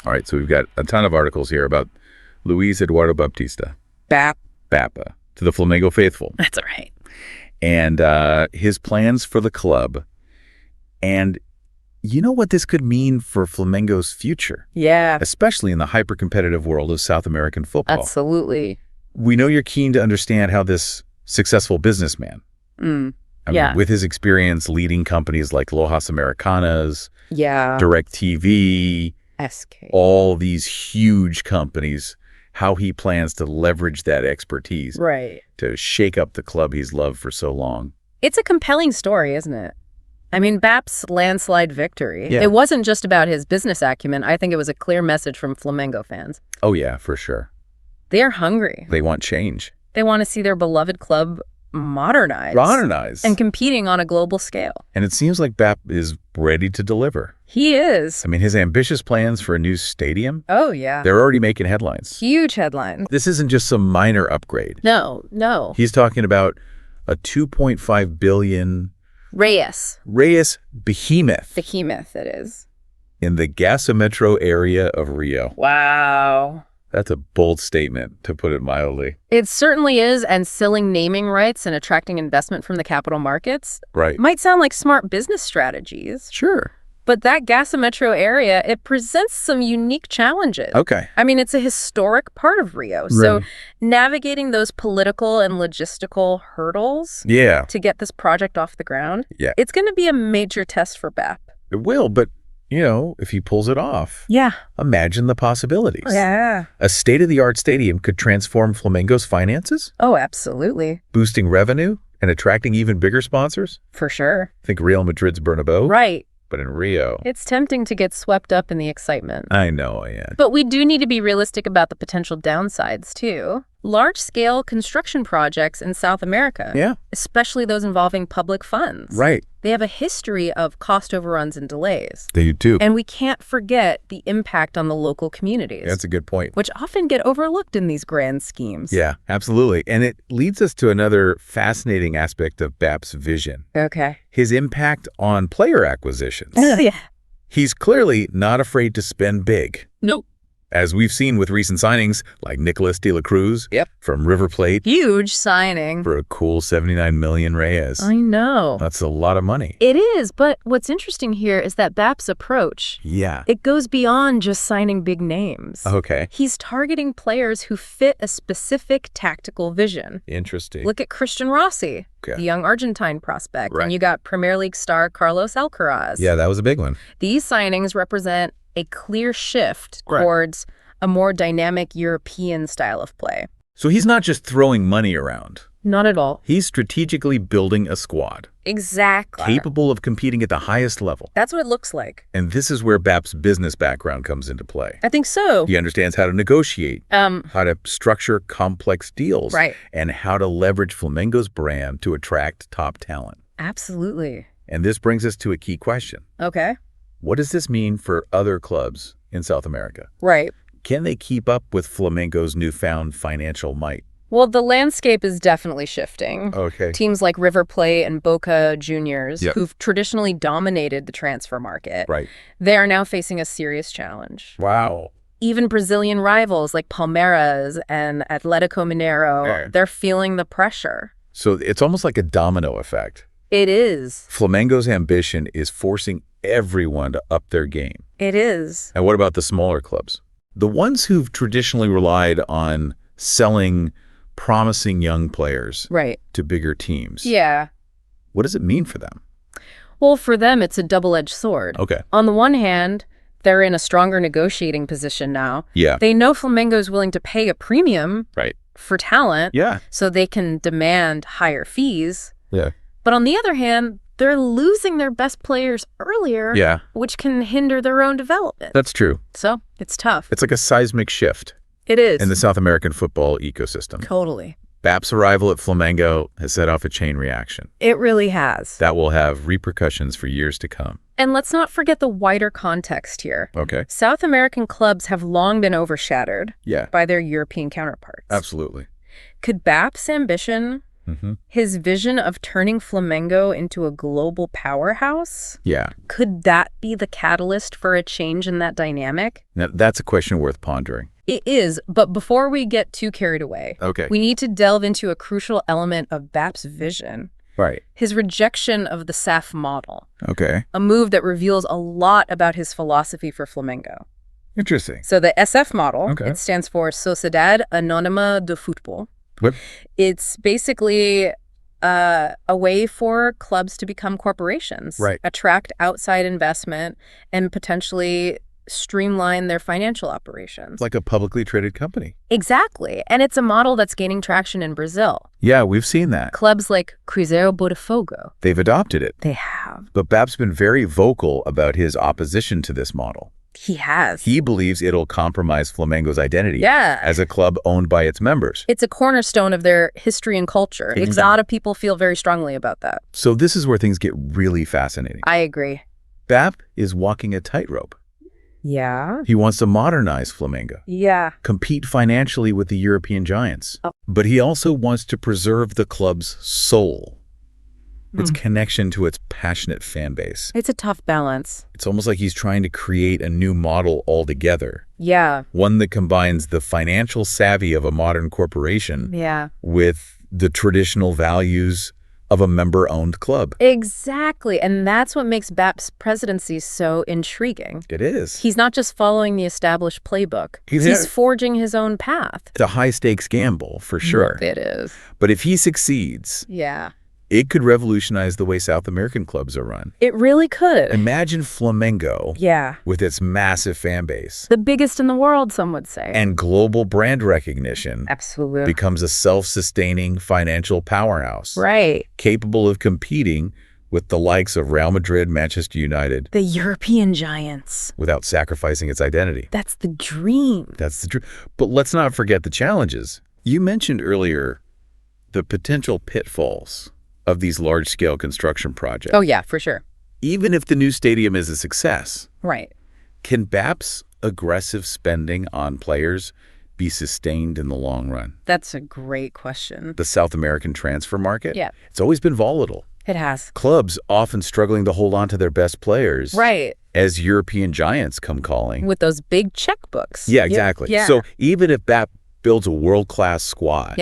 All right, so we've got a ton of articles here about Luiz Eduardo Baptista. Bappa, to the Flamengo faithful. That's right. And his plans for the club. And you know what this could mean for Flamengo's future? Yeah. Especially in the hyper-competitive world of South American football. Absolutely. We know you're keen to understand how this successful businessman, I mean, with his experience leading companies like Lojas Americanas, DirecTV, SK, all these huge companies, how he plans to leverage that expertise to shake up the club he's loved for so long. It's a compelling story, isn't it? I mean, Bap's landslide victory, it wasn't just about his business acumen. I think it was a clear message from Flamengo fans. Oh, yeah, for sure. They're hungry. They want change. They want to see their beloved club modernized. And competing on a global scale. And it seems like Bap is ready to deliver. He is. I mean, his ambitious plans for a new stadium. Oh, yeah. They're already making headlines. Huge headlines. This isn't just some minor upgrade. No. He's talking about a 2.5 billion... Reyes behemoth. Behemoth, it is. In the Gasometro area of Rio. Wow. That's a bold statement, to put it mildly. It certainly is, and selling naming rights and attracting investment from the capital markets might sound like smart business strategies. Sure. But that Gasometro area, it presents some unique challenges. Okay. I mean, it's a historic part of Rio. So navigating those political and logistical hurdles to get this project off the ground, it's going to be a major test for BAP. It will, but, you know, if he pulls it off, imagine the possibilities. Yeah. A state-of-the-art stadium could transform Flamengo's finances? Oh, absolutely. Boosting revenue and attracting even bigger sponsors? For sure. Think Real Madrid's Bernabeu? Right. But in Rio... It's tempting to get swept up in the excitement. I know, yeah. But we do need to be realistic about the potential downsides, too. Large-scale construction projects in South America, especially those involving public funds. Right. They have a history of cost overruns and delays. They do. And we can't forget the impact on the local communities. That's a good point. Which often get overlooked in these grand schemes. Yeah, absolutely. And it leads us to another fascinating aspect of BAP's vision. Okay. His impact on player acquisitions. Yeah. He's clearly not afraid to spend big. Nope. As we've seen with recent signings like Nicolas de la Cruz from River Plate. Huge signing. For a cool 79 million Reyes. I know. That's a lot of money. It is, but what's interesting here is that BAP's approach, it goes beyond just signing big names. Okay. He's targeting players who fit a specific tactical vision. Interesting. Look at Christian Rossi, the young Argentine prospect. Right. And you got Premier League star Carlos Alcaraz. Yeah, that was a big one. These signings represent a clear shift towards a more dynamic European style of play. So he's not just throwing money around. Not at all. He's strategically building a squad. Exactly. Capable of competing at the highest level. That's what it looks like. And this is where BAP's business background comes into play. I think so. He understands how to negotiate, how to structure complex deals, and how to leverage Flamengo's brand to attract top talent. Absolutely. And this brings us to a key question. Okay. What does this mean for other clubs in South America? Right. Can they keep up with Flamengo's newfound financial might? Well, the landscape is definitely shifting. Okay. Teams like River Plate and Boca Juniors, who've traditionally dominated the transfer market, they are now facing a serious challenge. Wow. Even Brazilian rivals like Palmeiras and Atlético Mineiro, they're feeling the pressure. So it's almost like a domino effect. It is. Flamengo's ambition is forcing everyone to up their game. It is. And what about the smaller clubs? The ones who've traditionally relied on selling promising young players to bigger teams. Yeah. What does it mean for them? Well, for them, it's a double-edged sword. Okay. On the one hand, they're in a stronger negotiating position now. Yeah. They know Flamengo's willing to pay a premium for talent. Yeah. So they can demand higher fees. Yeah. But on the other hand, they're losing their best players earlier, which can hinder their own development. That's true. So it's tough. It's like a seismic shift. It is. In the South American football ecosystem. Totally. BAP's arrival at Flamengo has set off a chain reaction. It really has. That will have repercussions for years to come. And let's not forget the wider context here. Okay. South American clubs have long been overshadowed by their European counterparts. Absolutely. Could BAP's ambition his vision of turning Flamengo into a global powerhouse. Yeah. Could that be the catalyst for a change in that dynamic? Now, that's a question worth pondering. It is, but before we get too carried away, we need to delve into a crucial element of BAP's vision. Right. His rejection of the SAF model. Okay. A move that reveals a lot about his philosophy for Flamengo. Interesting. So the SF model, it stands for Sociedade Anônima de Futebol. What? It's basically a way for clubs to become corporations, attract outside investment, and potentially streamline their financial operations. Like a publicly traded company. Exactly. And it's a model that's gaining traction in Brazil. Yeah, we've seen that. Clubs like Cruzeiro Botafogo. They've adopted it. They have. But BAP's been very vocal about his opposition to this model. He has. He believes it'll compromise Flamengo's identity as a club owned by its members. It's a cornerstone of their history and culture. A lot of people feel very strongly about that. So this is where things get really fascinating. I agree. BAP is walking a tightrope. Yeah. He wants to modernize Flamengo. Yeah. Compete financially with the European giants. But he also wants to preserve the club's soul, its connection to its passionate fan base. It's a tough balance. It's almost like he's trying to create a new model altogether. Yeah. One that combines the financial savvy of a modern corporation with the traditional values of a member-owned club. Exactly. And that's what makes BAP's presidency so intriguing. It is. He's not just following the established playbook. He's forging his own path. It's a high-stakes gamble, for sure. It is. But if he succeeds, it could revolutionize the way South American clubs are run. It really could. Imagine Flamengo with its massive fan base. The biggest in the world, some would say. And global brand recognition. Absolutely. Becomes a self-sustaining financial powerhouse. Right. Capable of competing with the likes of Real Madrid, Manchester United. The European giants. Without sacrificing its identity. That's the dream. That's the dream. But let's not forget the challenges. You mentioned earlier the potential pitfalls of these large-scale construction projects. Oh, yeah, for sure. Even if the new stadium is a success, can BAP's aggressive spending on players be sustained in the long run? That's a great question. The South American transfer market? It's always been volatile. It has. Clubs often struggling to hold on to their best players. Right. As European giants come calling. With those big checkbooks. Yeah, exactly. Yeah. So even if BAP builds a world-class squad,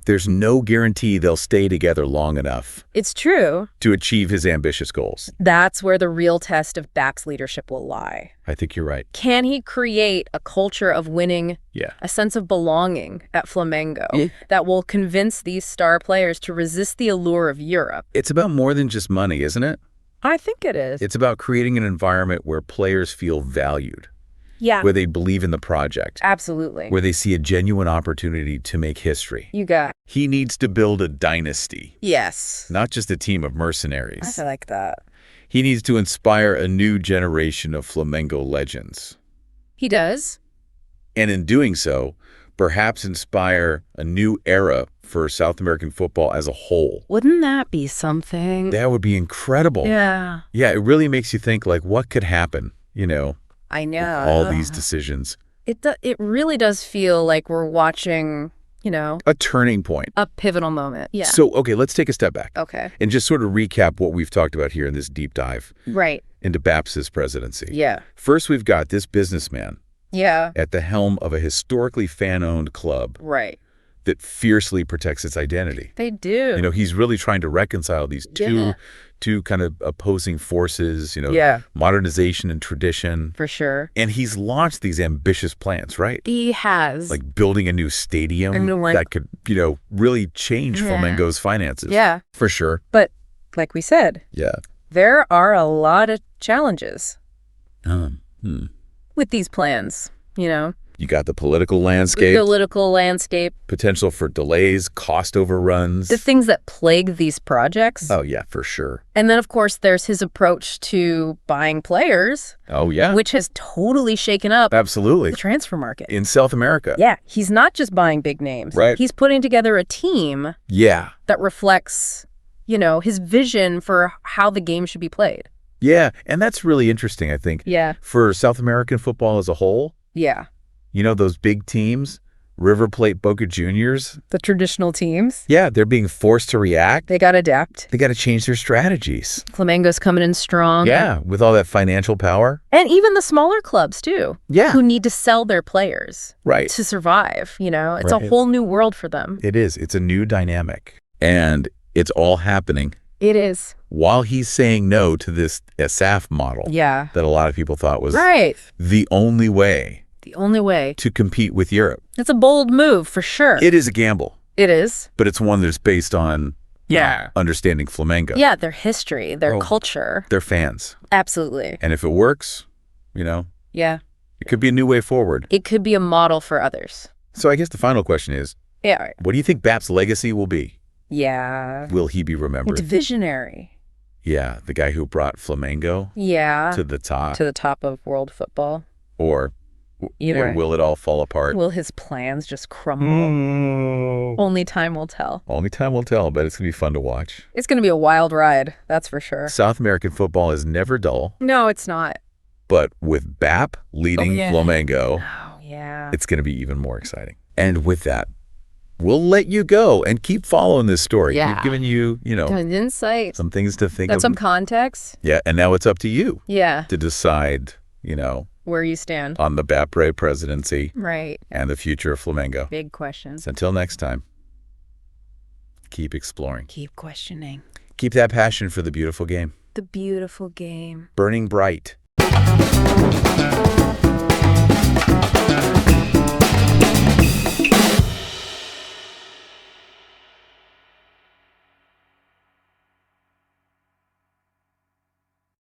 there's no guarantee they'll stay together long enough. It's true. To achieve his ambitious goals. That's where the real test of BAP's leadership will lie. I think you're right. Can he create a culture of winning, a sense of belonging at Flamengo that will convince these star players to resist the allure of Europe? It's about more than just money, isn't it? I think it is. It's about creating an environment where players feel valued. Yeah. Where they believe in the project. Absolutely. Where they see a genuine opportunity to make history. You got it. He needs to build a dynasty. Yes. Not just a team of mercenaries. I like that. He needs to inspire a new generation of Flamengo legends. He does. And in doing so, perhaps inspire a new era for South American football as a whole. Wouldn't that be something? That would be incredible. Yeah. Yeah, it really makes you think, like, what could happen, you know? I know. All these decisions. It really does feel like we're watching, you know. A turning point. A pivotal moment. Yeah. So, okay, let's take a step back. Okay. And just sort of recap what we've talked about here in this deep dive. Right. Into BAP's presidency. Yeah. First, we've got this businessman. Yeah. At the helm of a historically fan-owned club. Right. That fiercely protects its identity. They do. You know, he's really trying to reconcile these two kind of opposing forces, you know, modernization and tradition. For sure. And he's launched these ambitious plans, right? He has. Like building a new stadium that could, you know, really change Flamengo's finances. Yeah. For sure. But like we said, there are a lot of challenges with these plans, you know. You got the political landscape. Potential for delays, cost overruns. The things that plague these projects. Oh, yeah, for sure. And then, of course, there's his approach to buying players. Oh, yeah. Which has totally shaken up the transfer market. In South America. Yeah. He's not just buying big names. Right. He's putting together a team that reflects, you know, his vision for how the game should be played. Yeah. And that's really interesting, I think. Yeah. For South American football as a whole. Yeah. You know, those big teams River Plate Boca Juniors. The traditional teams. Yeah, they're being forced to react. They got to adapt. They got to change their strategies. Flamengo's coming in strong. Yeah, with all that financial power. And even the smaller clubs, too. Yeah. Who need to sell their players. Right. To survive, It's a whole new world for them. It is. It's a new dynamic. And it's all happening. It is. While he's saying no to this SAF model. Yeah. That a lot of people thought was the only way. The only way. To compete with Europe. It's a bold move, for sure. It is a gamble. It is. But it's one that's based on understanding Flamengo. Yeah, their history, their culture. Their fans. Absolutely. And if it works, Yeah. it could be a new way forward. It could be a model for others. So I guess the final question is, what do you think Bap's legacy will be? Yeah. Will he be remembered? It's visionary. Yeah, the guy who brought Flamengo to the top. To the top of world football. Or will it all fall apart? Will his plans just crumble? Only time will tell. Only time will tell, but it's going to be fun to watch. It's going to be a wild ride, that's for sure. South American football is never dull. No, it's not. But with Bap leading Flamengo, it's going to be even more exciting. And with that, we'll let you go and keep following this story. Yeah. We've given you, insight. Some things to think of. Some context. Yeah, and now it's up to you. Yeah. To decide, where you stand. On the Bapre presidency. Right. And the future of Flamengo. Big questions. So until next time, keep exploring. Keep questioning. Keep that passion for the beautiful game. The beautiful game. Burning bright.